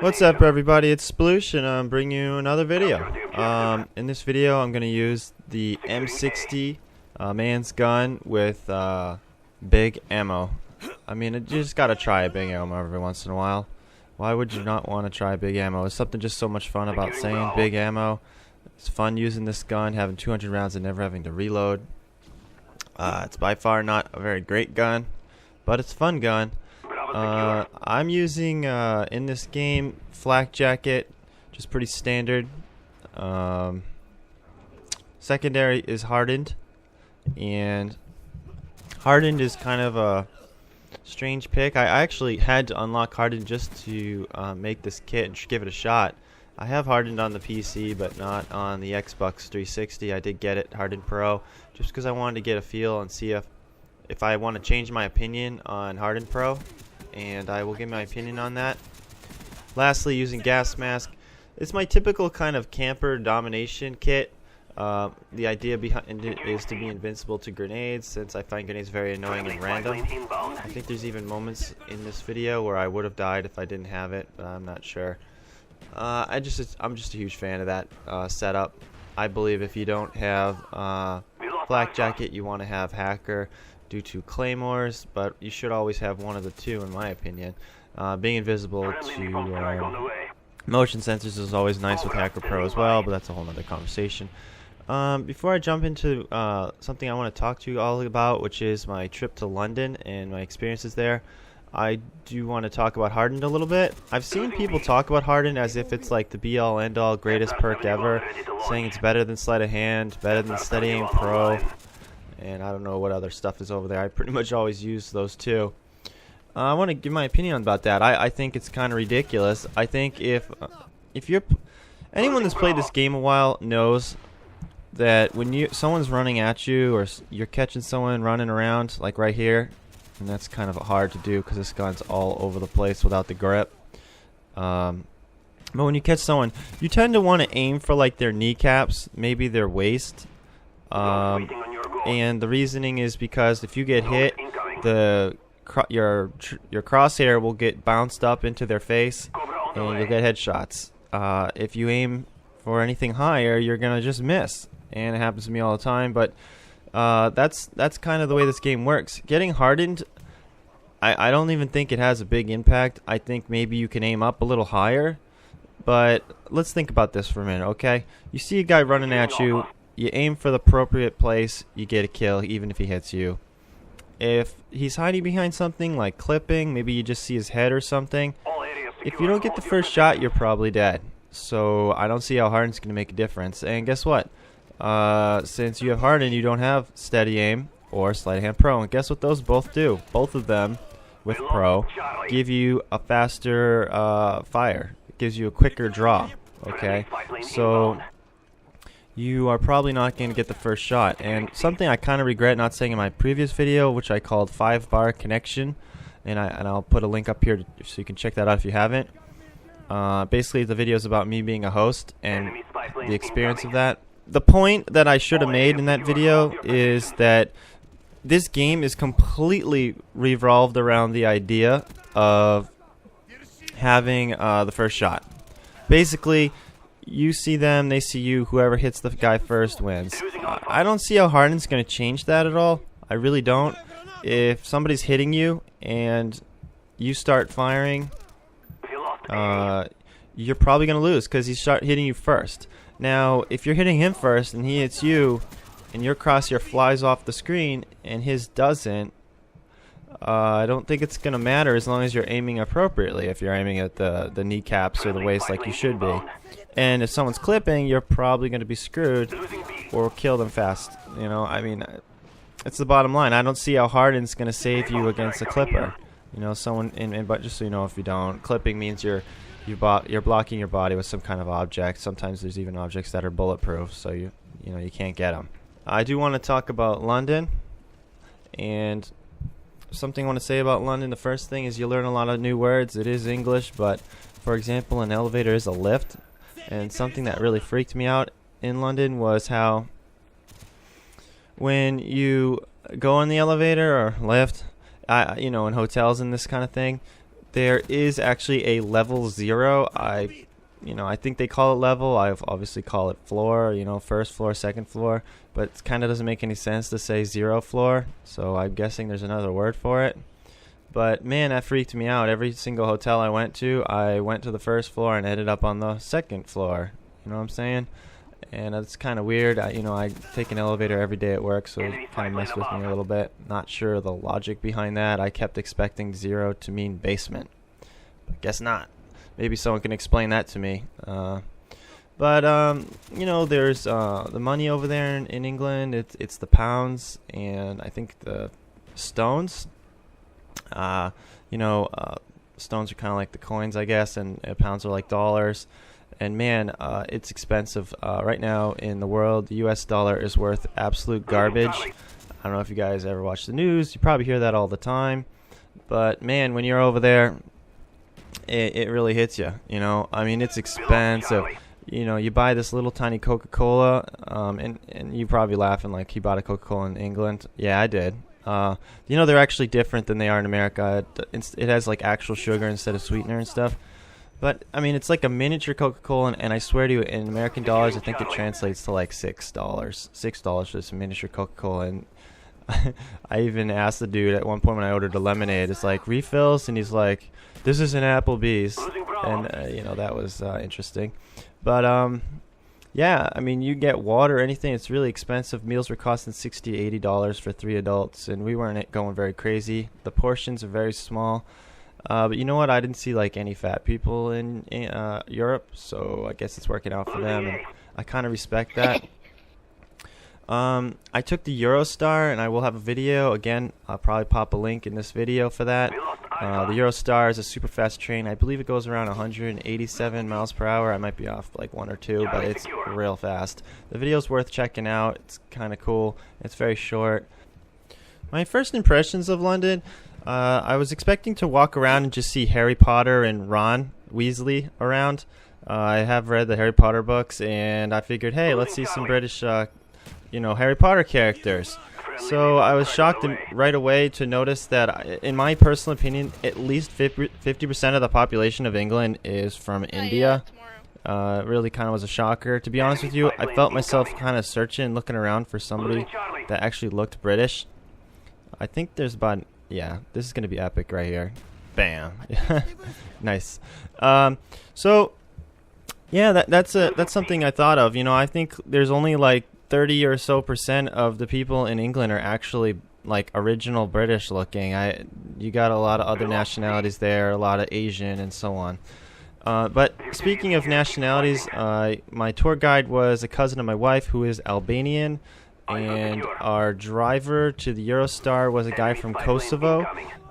What's up, everybody? It's Sploosh, and I'm bringing you another video. In this video, I'm going to use the M60 man's gun with big ammo. I mean, you just got to try a big ammo every once in a while. Why would you not want to try big ammo? There's something just so much fun about saying big ammo. It's fun using this gun, having 200 rounds and never having to reload. It's by far not a very great gun, but it's a fun gun. I'm using in this game flak jacket, just pretty standard. Secondary is hardened, and hardened is kind of a strange pick. I actually had to unlock hardened just to make this kit and give it a shot. I have hardened on the PC, but not on the Xbox 360. I did get it hardened Pro just because I wanted to get a feel and see if I want to change my opinion on hardened Pro, and I will give my opinion on that. Lastly, using gas mask. It's my typical kind of camper domination kit. The idea behind it is to be invincible to grenades, since I find grenades very annoying and random. I think there's even moments in this video where I would have died if I didn't have it, but I'm not sure. I'm just a huge fan of that setup. I believe if you don't have flak jacket, you want to have hacker due to claymores, but you should always have one of the two, in my opinion. Being invisible to motion sensors is always nice with Hacker Pro as well, but that's a whole other conversation. Before I jump into something I want to talk to you all about, which is my trip to London and my experiences there, I do want to talk about Hardened a little bit. I've seen people talk about Hardened as if it's like the be-all, end-all, greatest perk ever, saying it's better than Sleight of Hand, better than Steady Aim Pro, and I don't know what other stuff is over there. I pretty much always use those two. I want to give my opinion about that. I think it's kind of ridiculous. I think if you're anyone that's played this game a while knows that when someone's running at you, or you're catching someone running around like right here, and that's kind of hard to do because this gun's all over the place without the grip. But when you catch someone, you tend to want to aim for like their kneecaps, maybe their waist. And the reasoning is because if you get hit, your crosshair will get bounced up into their face, and you'll get headshots. If you aim for anything higher, you're gonna just miss, and it happens to me all the time. But that's kind of the way this game works. Getting hardened, I don't even think it has a big impact. I think maybe you can aim up a little higher, but let's think about this for a minute, okay? You see a guy running at you, you aim for the appropriate place, you get a kill even if he hits you. If he's hiding behind something like clipping, maybe you just see his head or something, if you don't get the first shot, you're probably dead. So I don't see how hardened's going to make a difference. And guess what? Since you have hardened, you don't have steady aim or sleight of hand pro, and guess what those both do? Both of them with pro give you a faster fire. It gives you a quicker draw. Okay, so you are probably not going to get the first shot. And something I kind of regret not saying in my previous video, which I called 5-bar connection, and I'll put a link up here so you can check that out if you haven't. Basically, the video is about me being a host and the experience of that. The point that I should have made in that video is that this game is completely revolved around the idea of having the first shot. Basically, you see them, they see you, whoever hits the guy first wins. I don't see how Hardened's going to change that at all. I really don't. If somebody's hitting you and you start firing, you're probably going to lose because he start hitting you first. Now, if you're hitting him first and he hits you and your crosshair flies off the screen and his doesn't, I don't think it's going to matter as long as you're aiming appropriately, if you're aiming at the kneecaps or the waist like you should be. And if someone's clipping, you're probably going to be screwed or kill them fast. You know, I mean, it's the bottom line. I don't see how Hardened's going to save you against a clipper. You know, but just so you know, if you don't, clipping means you're blocking your body with some kind of object. Sometimes there's even objects that are bulletproof, so you can't get them. I do want to talk about London, and something I want to say about London. The first thing is you learn a lot of new words. It is English, but for example, an elevator is a lift, and something that really freaked me out in London was how when you go in the elevator or lift, in hotels and this kind of thing, there is actually a level 0. I think they call it level. I obviously call it floor, first floor, second floor, but it kind of doesn't make any sense to say 0 floor, so I'm guessing there's another word for it. But man, that freaked me out. Every single hotel I went to the first floor and ended up on the second floor. You know what I'm saying? And it's kind of weird. I take an elevator every day at work, so it kind of messed with me a little bit. Not sure the logic behind that. I kept expecting 0 to mean basement, but guess not. Maybe someone can explain that to me. But there's the money over there in England. It's the pounds, and I think the stones. Stones are kind of like the coins, I guess, and pounds are like dollars. And man, it's expensive right now in the world. The U.S. dollar is worth absolute garbage. I don't know if you guys ever watch the news. You probably hear that all the time. But man, when you're over there, it really hits you. I mean, it's expensive. You buy this little tiny Coca-Cola, and you're probably laughing like you bought a Coca-Cola in England. Yeah, I did. They're actually different than they are in America. It has like actual sugar instead of sweetener and stuff. But I mean, it's like a miniature Coca-Cola, and I swear to you, in American dollars, I think it translates to like $6. $6 for this miniature Coca-Cola. And I even asked the dude at one point when I ordered a lemonade, it's like refills, and he's like, "This is an Applebee's," and that was interesting. But yeah, I mean, you get water, anything, it's really expensive. Meals were costing $60, $80 for 3 adults, and we weren't going very crazy. The portions are very small. But you know what? I didn't see like any fat people in Europe, so I guess it's working out for them, and I kind of respect that. I took the Eurostar, and I will have a video. Again, I'll probably pop a link in this video for that. The Eurostar is a super fast train. I believe it goes around 187 miles per hour. I might be off like 1 or 2, but it's real fast. The video's worth checking out. It's kind of cool. It's very short. My first impressions of London, I was expecting to walk around and just see Harry Potter and Ron Weasley around. I have read the Harry Potter books, and I figured, hey, let's see some British Harry Potter characters. So I was shocked right away to notice that, in my personal opinion, at least 50% of the population of England is from India. Really kind of was a shocker. To be honest with you, I felt myself kind of searching, looking around for somebody that actually looked British. I think there's about, yeah, this is going to be epic right here. Bam. Nice. So, yeah, that's something I thought of. I think there's only like 30 or so % of the people in England are actually like original British looking. You got a lot of other nationalities there, a lot of Asian and so on. But speaking of nationalities, my tour guide was a cousin of my wife who is Albanian, and our driver to the Eurostar was a guy from Kosovo.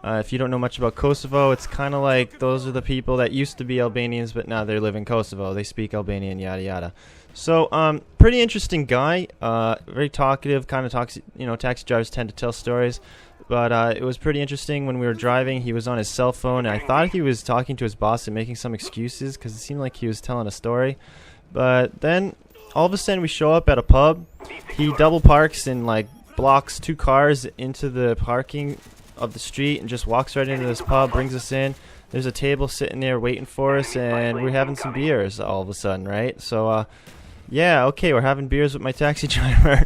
If you don't know much about Kosovo, it's kind of like those are the people that used to be Albanians, but now they live in Kosovo. They speak Albanian, yada yada. So, pretty interesting guy. Very talkative. Kind of talks. Taxi drivers tend to tell stories, but it was pretty interesting when we were driving. He was on his cell phone, and I thought he was talking to his boss and making some excuses because it seemed like he was telling a story. But then all of a sudden, we show up at a pub. He double parks and like blocks 2 cars into the parking of the street and just walks right into this pub, brings us in. There's a table sitting there waiting for us, and we're having some beers all of a sudden, right? So, yeah, okay, we're having beers with my taxi driver.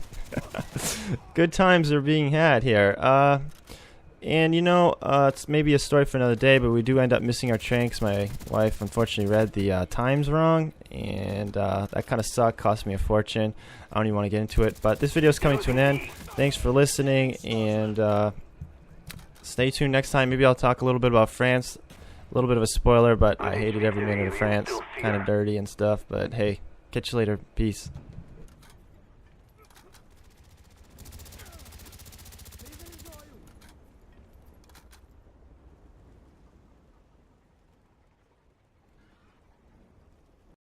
Good times are being had here. And, it's maybe a story for another day, but we do end up missing our train because my wife unfortunately read the times wrong, and that kind of sucked, cost me a fortune. I don't even want to get into it, but this video is coming to an end. Thanks for listening, and stay tuned next time. Maybe I'll talk a little bit about France. A little bit of a spoiler, but I hated every minute of France. Kind of dirty and stuff, but hey, catch you later. Peace.